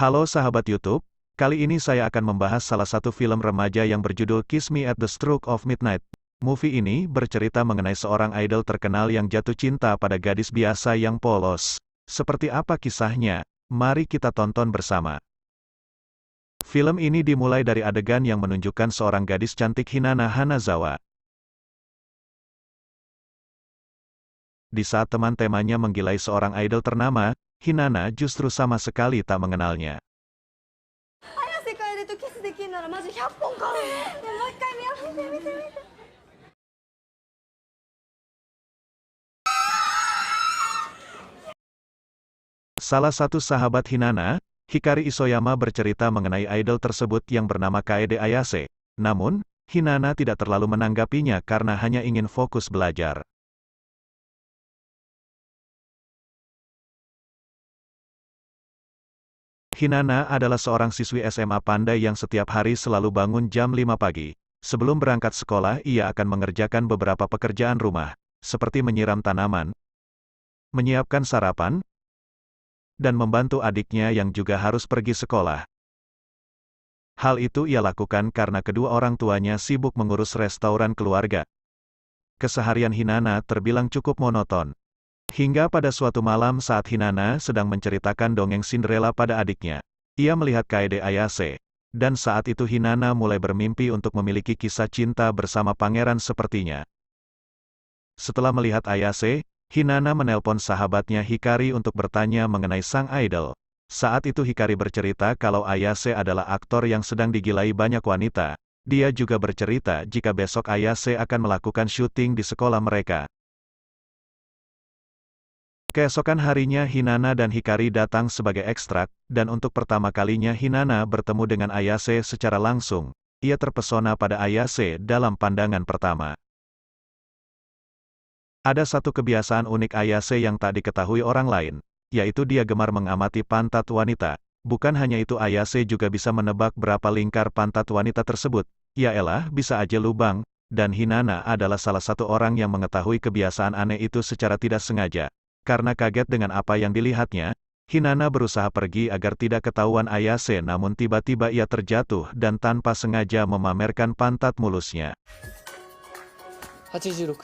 Halo sahabat YouTube, kali ini saya akan membahas salah satu film remaja yang berjudul Kiss Me at the Stroke of Midnight. Movie ini bercerita mengenai seorang idol terkenal yang jatuh cinta pada gadis biasa yang polos. Seperti apa kisahnya? Mari kita tonton bersama. Film ini dimulai dari adegan yang menunjukkan seorang gadis cantik Hinata Hanazawa. Di saat teman-temannya menggilai seorang idol ternama, Hinata justru sama sekali tak mengenalnya. 綾瀬楓とキスできるならマジ100本買う。ねもう一回見よう。見て見て見て。 Salah satu sahabat Hinata, Hikari Isoyama bercerita mengenai idol tersebut yang bernama Kaede Ayase. Namun, Hinata tidak terlalu menanggapinya karena hanya ingin fokus belajar. Hinata adalah seorang siswi SMA pandai yang setiap hari selalu bangun jam 5 pagi. Sebelum berangkat sekolah, ia akan mengerjakan beberapa pekerjaan rumah, seperti menyiram tanaman, menyiapkan sarapan, dan membantu adiknya yang juga harus pergi sekolah. Hal itu ia lakukan karena kedua orang tuanya sibuk mengurus restoran keluarga. Keseharian Hinata terbilang cukup monoton. Hingga pada suatu malam saat Hinata sedang menceritakan dongeng Cinderella pada adiknya, ia melihat Kaede Ayase, dan saat itu Hinata mulai bermimpi untuk memiliki kisah cinta bersama pangeran sepertinya. Setelah melihat Ayase, Hinata menelpon sahabatnya Hikari untuk bertanya mengenai sang idol. Saat itu Hikari bercerita kalau Ayase adalah aktor yang sedang digilai banyak wanita. Dia juga bercerita jika besok Ayase akan melakukan syuting di sekolah mereka. Keesokan harinya Hinata dan Hikari datang sebagai ekstrak, dan untuk pertama kalinya Hinata bertemu dengan Ayase secara langsung. Ia terpesona pada Ayase dalam pandangan pertama. Ada satu kebiasaan unik Ayase yang tak diketahui orang lain, yaitu dia gemar mengamati pantat wanita. Bukan hanya itu, Ayase juga bisa menebak berapa lingkar pantat wanita tersebut. Yaelah, bisa aja lubang, dan Hinata adalah salah satu orang yang mengetahui kebiasaan aneh itu secara tidak sengaja. Karena kaget dengan apa yang dilihatnya, Hinata berusaha pergi agar tidak ketahuan Ayase, namun tiba-tiba ia terjatuh dan tanpa sengaja memamerkan pantat mulusnya. 86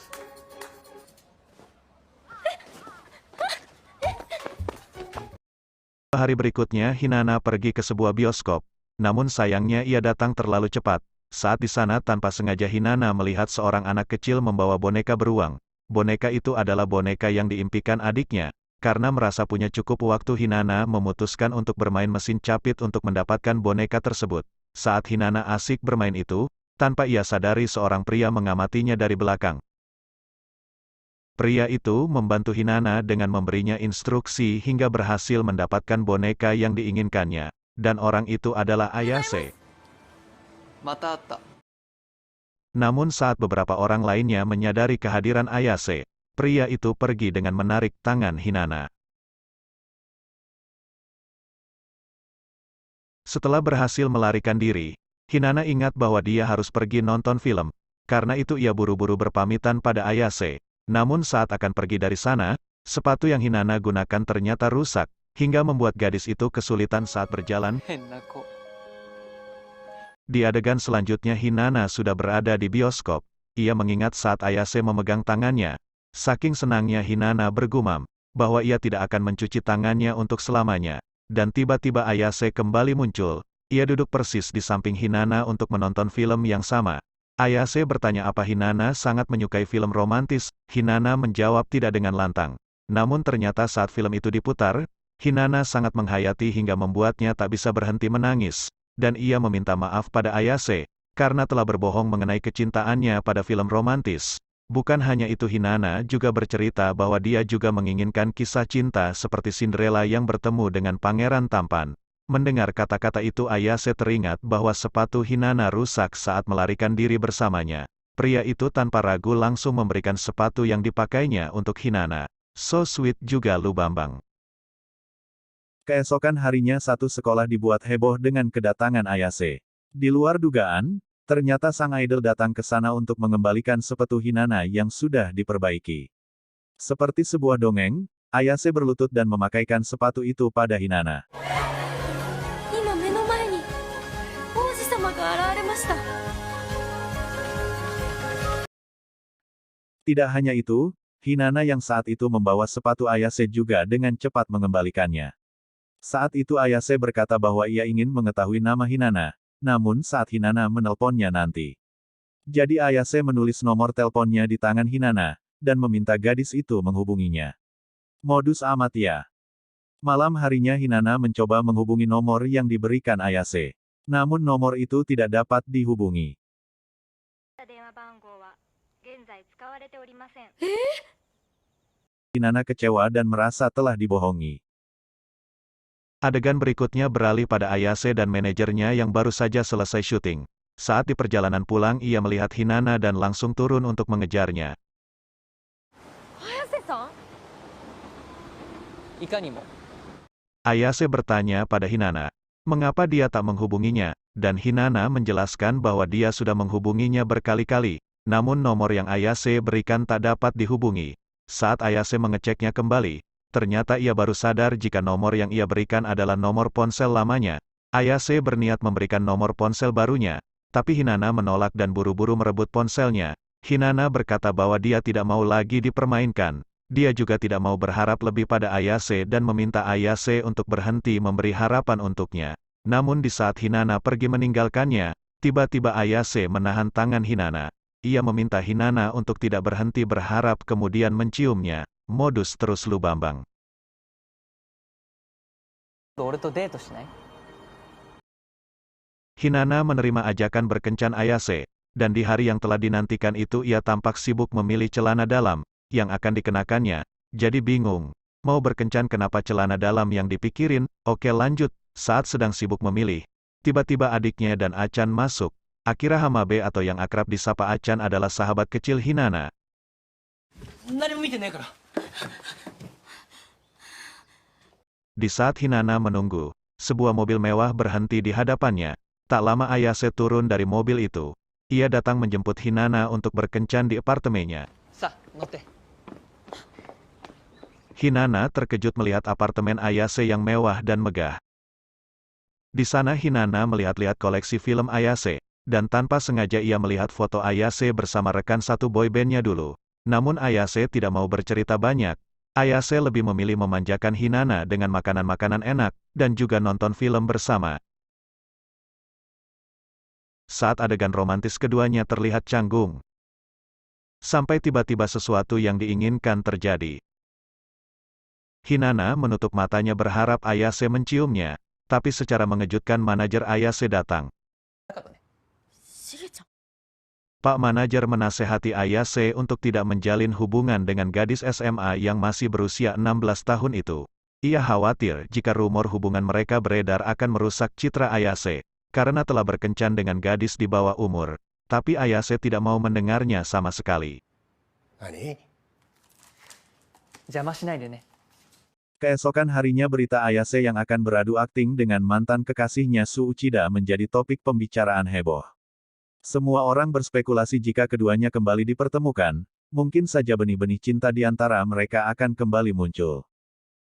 Hari berikutnya Hinata pergi ke sebuah bioskop, namun sayangnya ia datang terlalu cepat. Saat di sana tanpa sengaja Hinata melihat seorang anak kecil membawa boneka beruang. Boneka itu adalah boneka yang diimpikan adiknya. Karena merasa punya cukup waktu, Hinata memutuskan untuk bermain mesin capit untuk mendapatkan boneka tersebut. Saat Hinata asik bermain itu, tanpa ia sadari seorang pria mengamatinya dari belakang. Pria itu membantu Hinata dengan memberinya instruksi hingga berhasil mendapatkan boneka yang diinginkannya. Dan orang itu adalah Ayase. また会った Namun saat beberapa orang lainnya menyadari kehadiran Ayase, pria itu pergi dengan menarik tangan Hinata. Setelah berhasil melarikan diri, Hinata ingat bahwa dia harus pergi nonton film. Karena itu ia buru-buru berpamitan pada Ayase. Namun saat akan pergi dari sana, sepatu yang Hinata gunakan ternyata rusak, hingga membuat gadis itu kesulitan saat berjalan. 変な子 Di adegan selanjutnya Hinata sudah berada di bioskop. Ia mengingat saat Ayase memegang tangannya. Saking senangnya Hinata bergumam, bahwa ia tidak akan mencuci tangannya untuk selamanya. Dan tiba-tiba Ayase kembali muncul. Ia duduk persis di samping Hinata untuk menonton film yang sama. Ayase bertanya apa Hinata sangat menyukai film romantis. Hinata menjawab tidak dengan lantang. Namun ternyata saat film itu diputar, Hinata sangat menghayati hingga membuatnya tak bisa berhenti menangis. Dan ia meminta maaf pada Ayase, karena telah berbohong mengenai kecintaannya pada film romantis. Bukan hanya itu, Hinata juga bercerita bahwa dia juga menginginkan kisah cinta seperti Cinderella yang bertemu dengan pangeran tampan. Mendengar kata-kata itu Ayase teringat bahwa sepatu Hinata rusak saat melarikan diri bersamanya. Pria itu tanpa ragu langsung memberikan sepatu yang dipakainya untuk Hinata. So sweet juga lu Bambang. Keesokan harinya satu sekolah dibuat heboh dengan kedatangan Ayase. Di luar dugaan, ternyata sang idol datang ke sana untuk mengembalikan sepatu Hinata yang sudah diperbaiki. Seperti sebuah dongeng, Ayase berlutut dan memakaikan sepatu itu pada Hinata. Tidak hanya itu, Hinana yang saat itu membawa sepatu Ayase juga dengan cepat mengembalikannya. Saat itu Ayase berkata bahwa ia ingin mengetahui nama Hinana, namun saat Hinana menelponnya nanti. Jadi Ayase menulis nomor teleponnya di tangan Hinana, dan meminta gadis itu menghubunginya. Modus amat ya. Malam harinya Hinana mencoba menghubungi nomor yang diberikan Ayase. Namun nomor itu tidak dapat dihubungi. Hinana kecewa dan merasa telah dibohongi. Adegan berikutnya beralih pada Ayase dan manajernya yang baru saja selesai syuting. Saat di perjalanan pulang ia melihat Hinana dan langsung turun untuk mengejarnya. 早瀬さん、いかにも。 Ayase bertanya pada Hinana, mengapa dia tak menghubunginya, dan Hinana menjelaskan bahwa dia sudah menghubunginya berkali-kali, namun nomor yang Ayase berikan tak dapat dihubungi. Saat Ayase mengeceknya kembali, ternyata ia baru sadar jika nomor yang ia berikan adalah nomor ponsel lamanya. Ayase berniat memberikan nomor ponsel barunya, tapi Hinana menolak dan buru-buru merebut ponselnya. Hinana berkata bahwa dia tidak mau lagi dipermainkan. Dia juga tidak mau berharap lebih pada Ayase dan meminta Ayase untuk berhenti memberi harapan untuknya. Namun di saat Hinana pergi meninggalkannya, tiba-tiba Ayase menahan tangan Hinana. Ia meminta Hinana untuk tidak berhenti berharap kemudian menciumnya. Modus terus lu Bambang. 俺とデートしない？ Hinana menerima ajakan berkencan Ayase, dan di hari yang telah dinantikan itu ia tampak sibuk memilih celana dalam yang akan dikenakannya. Jadi bingung, mau berkencan kenapa celana dalam yang dipikirin. Oke lanjut, saat sedang sibuk memilih, tiba-tiba adiknya dan Achan masuk. Akira Hamabe atau yang akrab disapa Achan adalah sahabat kecil Hinana. 何も見てねえから。 Di saat Hinana menunggu, sebuah mobil mewah berhenti di hadapannya. Tak lama Ayase turun dari mobil itu. Ia datang menjemput Hinana untuk berkencan di apartemennya. さあ乗って。 Hinana terkejut melihat apartemen Ayase yang mewah dan megah. Di sana Hinana melihat-lihat koleksi film Ayase, dan tanpa sengaja ia melihat foto Ayase bersama rekan satu boybandnya dulu. Namun Ayase tidak mau bercerita banyak. Ayase lebih memilih memanjakan Hinana dengan makanan-makanan enak, dan juga nonton film bersama. Saat adegan romantis keduanya terlihat canggung. Sampai tiba-tiba sesuatu yang diinginkan terjadi. Hinana menutup matanya berharap Ayase menciumnya, tapi secara mengejutkan manajer Ayase datang. なかったね。 しげちゃん、 Pak manajer menasehati Ayase untuk tidak menjalin hubungan dengan gadis SMA yang masih berusia 16 tahun itu. Ia khawatir jika rumor hubungan mereka beredar akan merusak citra Ayase, karena telah berkencan dengan gadis di bawah umur. Tapi Ayase tidak mau mendengarnya sama sekali. 何？邪魔しないでね。 Keesokan harinya berita Ayase yang akan beradu akting dengan mantan kekasihnya Su Uchida menjadi topik pembicaraan heboh. Semua orang berspekulasi jika keduanya kembali dipertemukan, mungkin saja benih-benih cinta di antara mereka akan kembali muncul.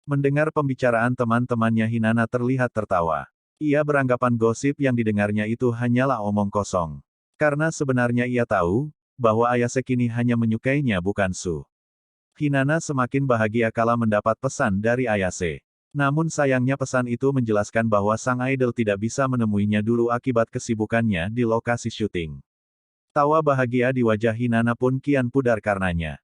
Mendengar pembicaraan teman-temannya Hinana terlihat tertawa. Ia beranggapan gosip yang didengarnya itu hanyalah omong kosong. Karena sebenarnya ia tahu, bahwa Ayase kini hanya menyukainya bukan Su. Hinana semakin bahagia kala mendapat pesan dari Ayase. Namun sayangnya pesan itu menjelaskan bahwa sang idol tidak bisa menemuinya dulu akibat kesibukannya di lokasi syuting. Tawa bahagia di wajah Hinana pun kian pudar karenanya.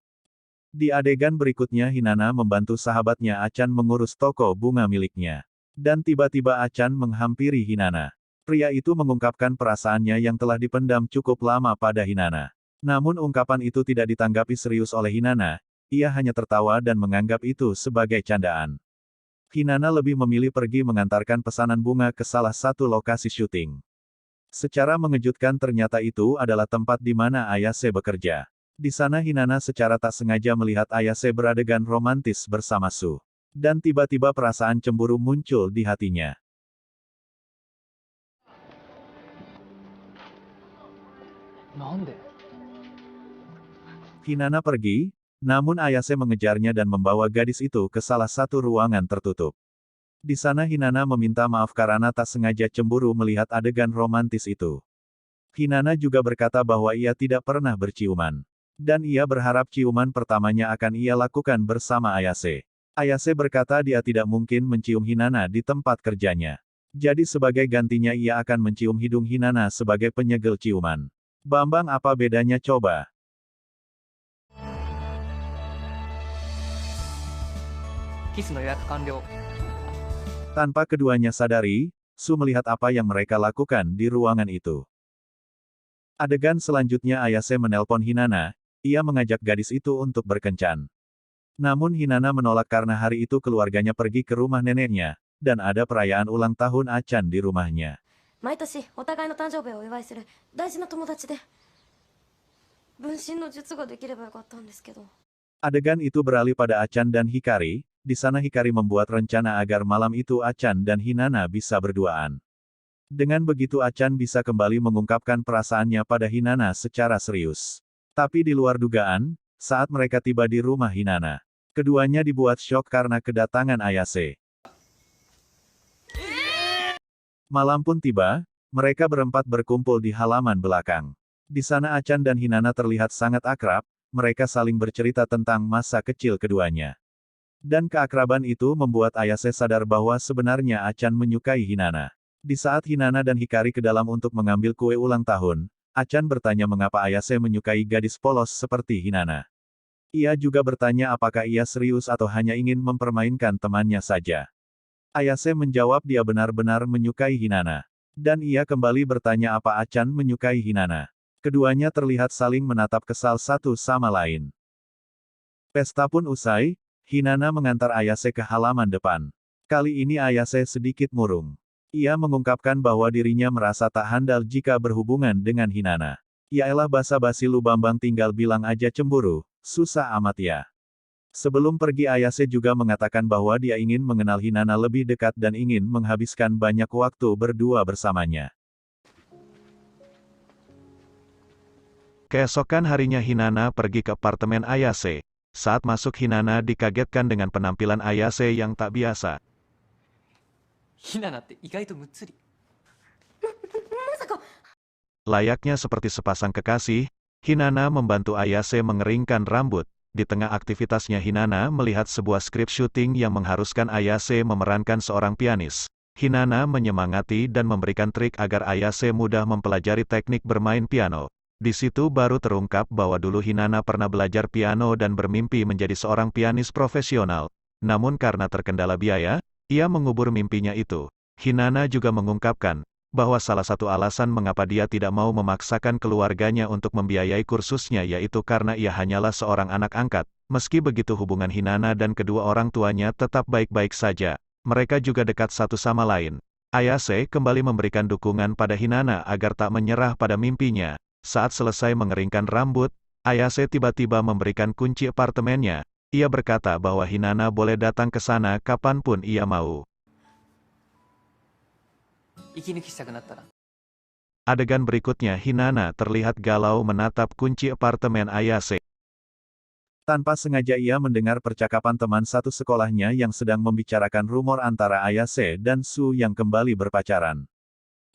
Di adegan berikutnya Hinana membantu sahabatnya Achan mengurus toko bunga miliknya. Dan tiba-tiba Achan menghampiri Hinana. Pria itu mengungkapkan perasaannya yang telah dipendam cukup lama pada Hinana. Namun ungkapan itu tidak ditanggapi serius oleh Hinana, ia hanya tertawa dan menganggap itu sebagai candaan. Hinana lebih memilih pergi mengantarkan pesanan bunga ke salah satu lokasi syuting. Secara mengejutkan ternyata itu adalah tempat di mana Ayase bekerja. Di sana Hinana secara tak sengaja melihat Ayase beradegan romantis bersama Su. Dan tiba-tiba perasaan cemburu muncul di hatinya. なんで？ Hinana pergi, namun Ayase mengejarnya dan membawa gadis itu ke salah satu ruangan tertutup. Di sana Hinana meminta maaf karena tak sengaja cemburu melihat adegan romantis itu. Hinana juga berkata bahwa ia tidak pernah berciuman. Dan ia berharap ciuman pertamanya akan ia lakukan bersama Ayase. Ayase berkata dia tidak mungkin mencium Hinana di tempat kerjanya. Jadi sebagai gantinya ia akan mencium hidung Hinana sebagai penyegel ciuman. Bambang, apa bedanya coba? Tanpa keduanya sadari, Su melihat apa yang mereka lakukan di ruangan itu. Adegan selanjutnya Ayase menelpon Hinana, ia mengajak gadis itu untuk berkencan. Namun Hinana menolak karena hari itu keluarganya pergi ke rumah neneknya, dan ada perayaan ulang tahun Achan di rumahnya. 毎年お互いの誕生日をお祝いする大事な友達で分身の術ができればよかったんですけど Adegan itu beralih pada Achan dan Hikari, di sana Hikari membuat rencana agar malam itu Achan dan Hinana bisa berduaan. Dengan begitu Achan bisa kembali mengungkapkan perasaannya pada Hinana secara serius. Tapi di luar dugaan, saat mereka tiba di rumah Hinana, keduanya dibuat syok karena kedatangan Ayase. Malam pun tiba, mereka berempat berkumpul di halaman belakang. Di sana Achan dan Hinana terlihat sangat akrab, mereka saling bercerita tentang masa kecil keduanya. Dan keakraban itu membuat Ayase sadar bahwa sebenarnya Achan menyukai Hinana. Di saat Hinana dan Hikari ke dalam untuk mengambil kue ulang tahun, Achan bertanya mengapa Ayase menyukai gadis polos seperti Hinana. Ia juga bertanya apakah ia serius atau hanya ingin mempermainkan temannya saja. Ayase menjawab dia benar-benar menyukai Hinana. Dan ia kembali bertanya apa Achan menyukai Hinana. Keduanya terlihat saling menatap kesal satu sama lain. Pesta pun usai, Hinana mengantar Ayase ke halaman depan. Kali ini Ayase sedikit murung. Ia mengungkapkan bahwa dirinya merasa tak handal jika berhubungan dengan Hinana. Yaelah basa-basi lu Bambang, tinggal bilang aja cemburu, susah amat ya. Sebelum pergi Ayase juga mengatakan bahwa dia ingin mengenal Hinana lebih dekat dan ingin menghabiskan banyak waktu berdua bersamanya. Keesokan harinya Hinana pergi ke apartemen Ayase. Saat masuk Hinana dikagetkan dengan penampilan Ayase yang tak biasa. ひななって意外とむっつり。 Layaknya seperti sepasang kekasih, Hinana membantu Ayase mengeringkan rambut. Di tengah aktivitasnya Hinana melihat sebuah skrip syuting yang mengharuskan Ayase memerankan seorang pianis. Hinana menyemangati dan memberikan trik agar Ayase mudah mempelajari teknik bermain piano. Di situ baru terungkap bahwa dulu Hinana pernah belajar piano dan bermimpi menjadi seorang pianis profesional. Namun karena terkendala biaya, ia mengubur mimpinya itu. Hinana juga mengungkapkan bahwa salah satu alasan mengapa dia tidak mau memaksakan keluarganya untuk membiayai kursusnya yaitu karena ia hanyalah seorang anak angkat. Meski begitu hubungan Hinana dan kedua orang tuanya tetap baik-baik saja. Mereka juga dekat satu sama lain. Ayase kembali memberikan dukungan pada Hinana agar tak menyerah pada mimpinya. Saat selesai mengeringkan rambut, Ayase tiba-tiba memberikan kunci apartemennya. Ia berkata bahwa Hinana boleh datang ke sana kapanpun ia mau. 息抜きしたくなったら。 Adegan berikutnya Hinana terlihat galau menatap kunci apartemen Ayase. Tanpa sengaja ia mendengar percakapan teman satu sekolahnya yang sedang membicarakan rumor antara Ayase dan Su yang kembali berpacaran.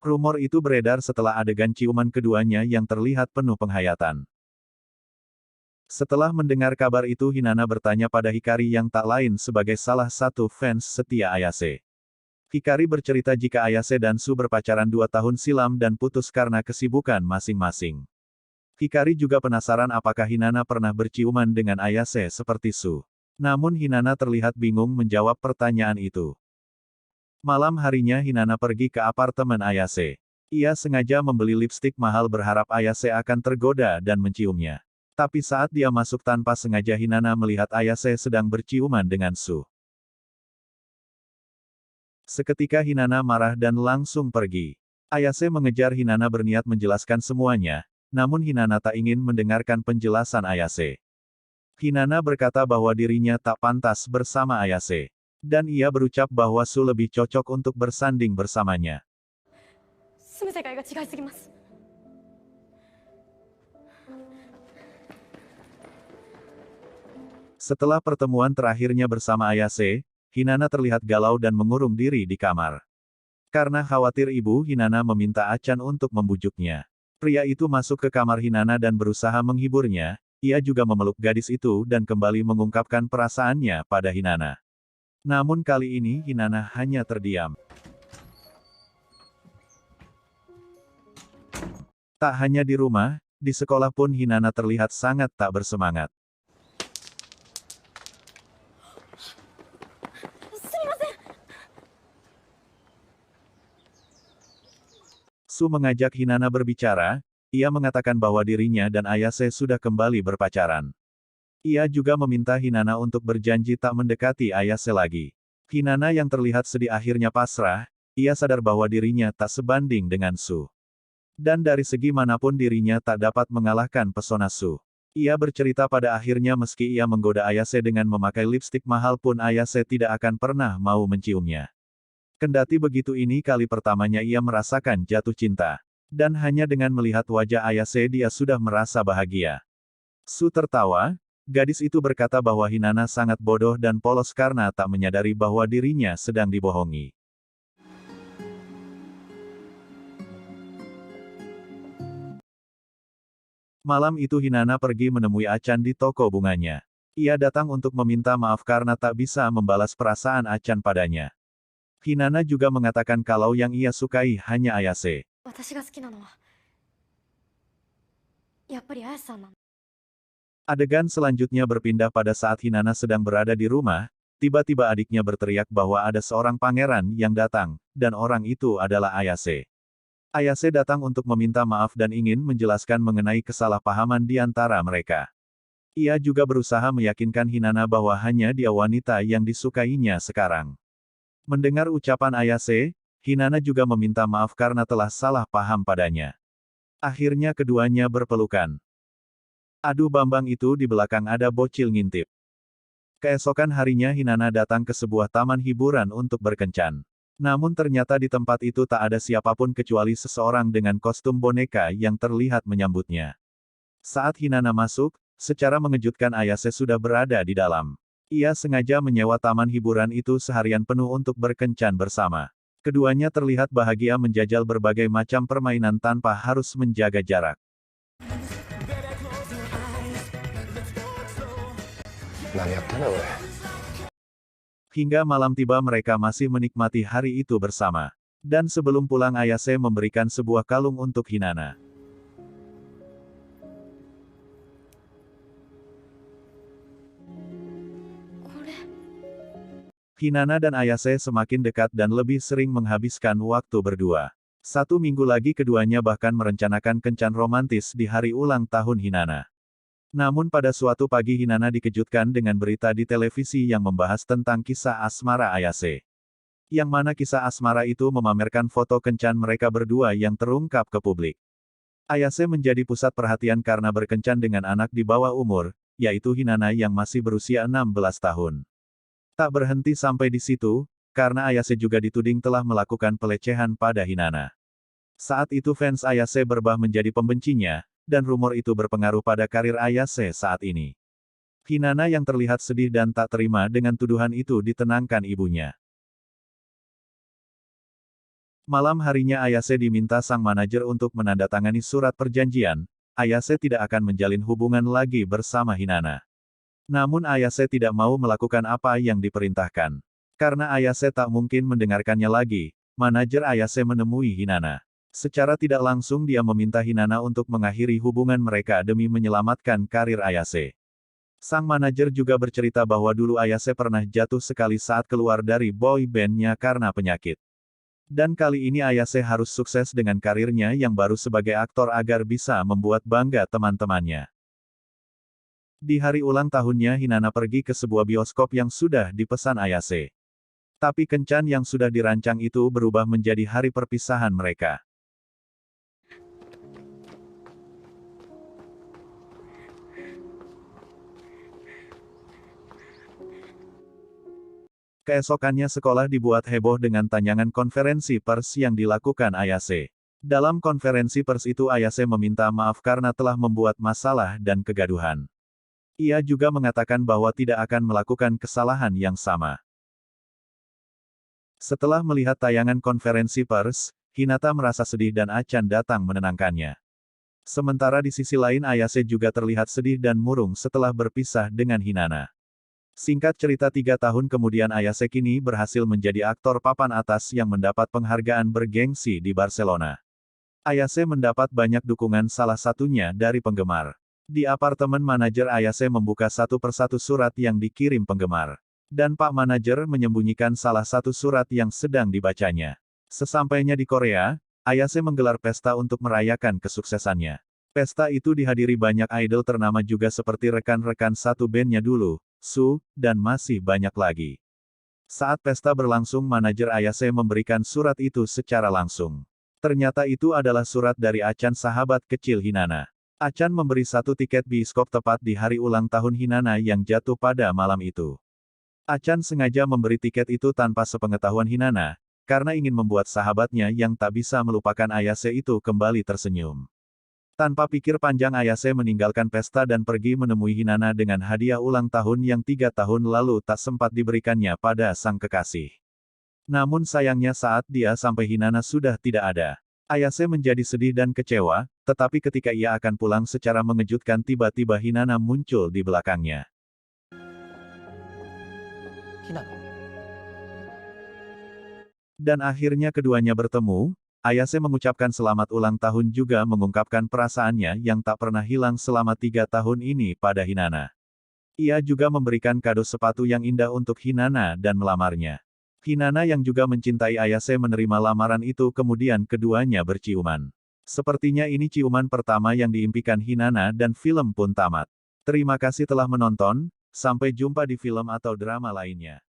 Rumor itu beredar setelah adegan ciuman keduanya yang terlihat penuh penghayatan. Setelah mendengar kabar itu Hinana bertanya pada Hikari yang tak lain sebagai salah satu fans setia Ayase. Hikari bercerita jika Ayase dan Su berpacaran 2 tahun silam dan putus karena kesibukan masing-masing. Hikari juga penasaran apakah Hinana pernah berciuman dengan Ayase seperti Su. Namun Hinana terlihat bingung menjawab pertanyaan itu. Malam harinya Hinana pergi ke apartemen Ayase. Ia sengaja membeli lipstik mahal berharap Ayase akan tergoda dan menciumnya. Tapi saat dia masuk tanpa sengaja Hinana melihat Ayase sedang berciuman dengan Su. Seketika Hinana marah dan langsung pergi. Ayase mengejar Hinana berniat menjelaskan semuanya, namun Hinana tak ingin mendengarkan penjelasan Ayase. Hinana berkata bahwa dirinya tak pantas bersama Ayase. Dan ia berucap bahwa Su lebih cocok untuk bersanding bersamanya. Setelah pertemuan terakhirnya bersama Ayase, Hinana terlihat galau dan mengurung diri di kamar. Karena khawatir ibu Hinana meminta Achan untuk membujuknya. Pria itu masuk ke kamar Hinana dan berusaha menghiburnya, ia juga memeluk gadis itu dan kembali mengungkapkan perasaannya pada Hinana. Namun kali ini Hinana hanya terdiam. Tak hanya di rumah, di sekolah pun Hinana terlihat sangat tak bersemangat. Su mengajak Hinana berbicara, ia mengatakan bahwa dirinya dan Ayase sudah kembali berpacaran. Ia juga meminta Hinana untuk berjanji tak mendekati Ayase lagi. Hinana yang terlihat sedih akhirnya pasrah, ia sadar bahwa dirinya tak sebanding dengan Su. Dan dari segi manapun dirinya tak dapat mengalahkan pesona Su. Ia bercerita pada akhirnya meski ia menggoda Ayase dengan memakai lipstik mahal pun Ayase tidak akan pernah mau menciumnya. Kendati begitu ini kali pertamanya ia merasakan jatuh cinta. Dan hanya dengan melihat wajah Ayase dia sudah merasa bahagia. Su tertawa, gadis itu berkata bahwa Hinana sangat bodoh dan polos karena tak menyadari bahwa dirinya sedang dibohongi. Malam itu Hinana pergi menemui Achan di toko bunganya. Ia datang untuk meminta maaf karena tak bisa membalas perasaan Achan padanya. Hinana juga mengatakan kalau yang ia sukai hanya Ayase. 私が好きなのはやっぱりあやさんなの。 Adegan selanjutnya berpindah pada saat Hinana sedang berada di rumah, tiba-tiba adiknya berteriak bahwa ada seorang pangeran yang datang, dan orang itu adalah Ayase. Ayase datang untuk meminta maaf dan ingin menjelaskan mengenai kesalahpahaman di antara mereka. Ia juga berusaha meyakinkan Hinana bahwa hanya dia wanita yang disukainya sekarang. Mendengar ucapan Ayase, Hinana juga meminta maaf karena telah salah paham padanya. Akhirnya keduanya berpelukan. Aduh Bambang itu di belakang ada bocil ngintip. Keesokan harinya Hinana datang ke sebuah taman hiburan untuk berkencan. Namun ternyata di tempat itu tak ada siapapun kecuali seseorang dengan kostum boneka yang terlihat menyambutnya. Saat Hinana masuk, secara mengejutkan Ayase sudah berada di dalam. Ia sengaja menyewa taman hiburan itu seharian penuh untuk berkencan bersama. Keduanya terlihat bahagia menjajal berbagai macam permainan tanpa harus menjaga jarak. Hingga malam tiba mereka masih menikmati hari itu bersama. Dan sebelum pulang Ayase memberikan sebuah kalung untuk Hinana. Hinana dan Ayase semakin dekat dan lebih sering menghabiskan waktu berdua. 1 minggu lagi keduanya bahkan merencanakan kencan romantis di hari ulang tahun Hinana. Namun pada suatu pagi Hinana dikejutkan dengan berita di televisi yang membahas tentang kisah asmara Ayase. Yang mana kisah asmara itu memamerkan foto kencan mereka berdua yang terungkap ke publik. Ayase menjadi pusat perhatian karena berkencan dengan anak di bawah umur, yaitu Hinana yang masih berusia 16 tahun. Tak berhenti sampai di situ, karena Ayase juga dituding telah melakukan pelecehan pada Hinana. Saat itu fans Ayase berubah menjadi pembencinya, dan rumor itu berpengaruh pada karir Ayase saat ini. Hinana yang terlihat sedih dan tak terima dengan tuduhan itu ditenangkan ibunya. Malam harinya Ayase diminta sang manajer untuk menandatangani surat perjanjian, Ayase tidak akan menjalin hubungan lagi bersama Hinana. Namun Ayase tidak mau melakukan apa yang diperintahkan. Karena Ayase tak mungkin mendengarkannya lagi, manajer Ayase menemui Hinana. Secara tidak langsung dia meminta Hinana untuk mengakhiri hubungan mereka demi menyelamatkan karir Ayase. Sang manajer juga bercerita bahwa dulu Ayase pernah jatuh sekali saat keluar dari boy band-nya karena penyakit. Dan kali ini Ayase harus sukses dengan karirnya yang baru sebagai aktor agar bisa membuat bangga teman-temannya. Di hari ulang tahunnya Hinana pergi ke sebuah bioskop yang sudah dipesan Ayase. Tapi kencan yang sudah dirancang itu berubah menjadi hari perpisahan mereka. Keesokannya sekolah dibuat heboh dengan tayangan konferensi pers yang dilakukan Ayase. Dalam konferensi pers itu Ayase meminta maaf karena telah membuat masalah dan kegaduhan. Ia juga mengatakan bahwa tidak akan melakukan kesalahan yang sama. Setelah melihat tayangan konferensi pers, Hinata merasa sedih dan Achan datang menenangkannya. Sementara di sisi lain Ayase juga terlihat sedih dan murung setelah berpisah dengan Hinana. Singkat cerita 3 tahun kemudian Ayase kini berhasil menjadi aktor papan atas yang mendapat penghargaan bergengsi di Barcelona. Ayase mendapat banyak dukungan salah satunya dari penggemar. Di apartemen manajer Ayase membuka satu persatu surat yang dikirim penggemar. Dan Pak Manajer menyembunyikan salah satu surat yang sedang dibacanya. Sesampainya di Korea, Ayase menggelar pesta untuk merayakan kesuksesannya. Pesta itu dihadiri banyak idol ternama juga seperti rekan-rekan satu bandnya dulu, Su, dan masih banyak lagi. Saat pesta berlangsung manajer Ayase memberikan surat itu secara langsung. Ternyata itu adalah surat dari Achan sahabat kecil Hinana. Achan memberi 1 tiket bioskop tepat di hari ulang tahun Hinana yang jatuh pada malam itu. Achan sengaja memberi tiket itu tanpa sepengetahuan Hinana, karena ingin membuat sahabatnya yang tak bisa melupakan Ayase itu kembali tersenyum. Tanpa pikir panjang Ayase meninggalkan pesta dan pergi menemui Hinana dengan hadiah ulang tahun yang 3 tahun lalu tak sempat diberikannya pada sang kekasih. Namun sayangnya saat dia sampai Hinana sudah tidak ada. Ayase menjadi sedih dan kecewa, tetapi ketika ia akan pulang secara mengejutkan tiba-tiba Hinana muncul di belakangnya. Hinana. Dan akhirnya keduanya bertemu, Ayase mengucapkan selamat ulang tahun juga mengungkapkan perasaannya yang tak pernah hilang selama 3 tahun ini pada Hinana. Ia juga memberikan kado sepatu yang indah untuk Hinana dan melamarnya. Hinana yang juga mencintai Ayase menerima lamaran itu kemudian keduanya berciuman. Sepertinya ini ciuman pertama yang diimpikan Hinana dan film pun tamat. Terima kasih telah menonton, sampai jumpa di film atau drama lainnya.